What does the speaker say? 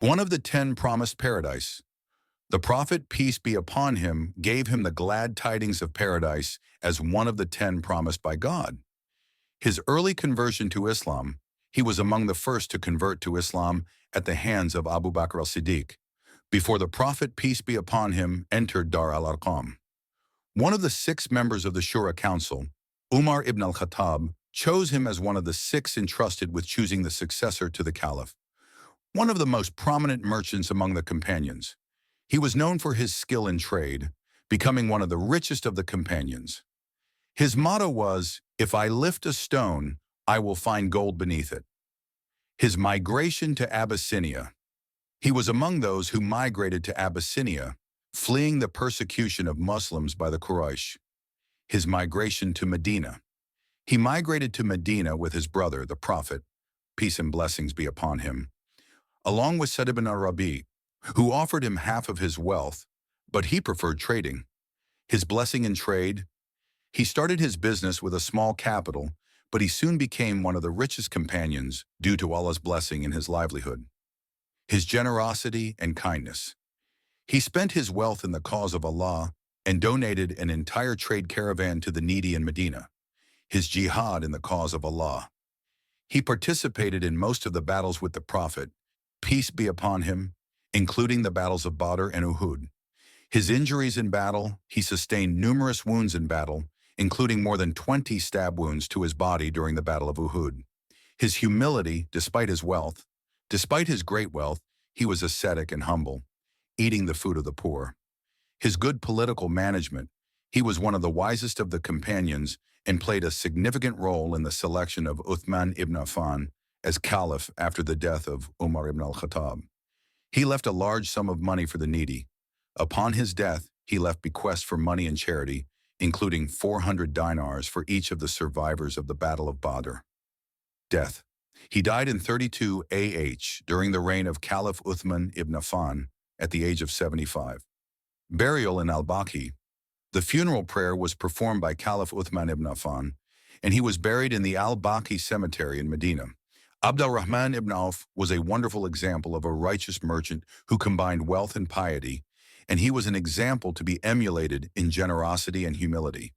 One of the 10 promised paradise. The prophet, peace be upon him, gave him the glad tidings of paradise as one of the 10 promised by God. His early conversion to Islam, he was among the first to convert to Islam at the hands of Abu Bakr al-Siddiq, before the prophet, peace be upon him, entered Dar al-Arqam. One of the 6 members of the Shura Council, Umar ibn al-Khattab, chose him as one of the 6 entrusted with choosing the successor to the caliph. One of the most prominent merchants among the companions, he was known for his skill in trade, becoming one of the richest of the companions. His motto was, "If I lift a stone, I will find gold beneath it." His migration to Abyssinia. He was among those who migrated to Abyssinia, fleeing the persecution of Muslims by the Quraysh. His migration to Medina. He migrated to Medina with his brother, the Prophet, peace and blessings be upon him, along with Sa'd ibn al-Rabi, who offered him half of his wealth, but he preferred trading. His blessing in trade. He started his business with a small capital, but he soon became one of the richest companions due to Allah's blessing in his livelihood. His generosity and kindness. He spent his wealth in the cause of Allah and donated an entire trade caravan to the needy in Medina. His jihad in the cause of Allah. He participated in most of the battles with the Prophet, peace be upon him, including the battles of Badr and Uhud. His injuries in battle, he sustained numerous wounds in battle, including more than 20 stab wounds to his body during the Battle of Uhud. His humility, despite his wealth. Despite his great wealth, he was ascetic and humble, eating the food of the poor. His good political management. He was one of the wisest of the companions and played a significant role in the selection of Uthman ibn Affan as caliph after the death of Umar ibn al-Khattab. He left a large sum of money for the needy. Upon his death, he left bequests for money and charity, including 400 dinars for each of the survivors of the Battle of Badr. Death. He died in 32 AH during the reign of Caliph Uthman ibn Affan at the age of 75. Burial in al-Baqi. The funeral prayer was performed by Caliph Uthman ibn Affan, and he was buried in the al-Baqi cemetery in Medina. Abdul Rahman ibn Auf was a wonderful example of a righteous merchant who combined wealth and piety, and he was an example to be emulated in generosity and humility.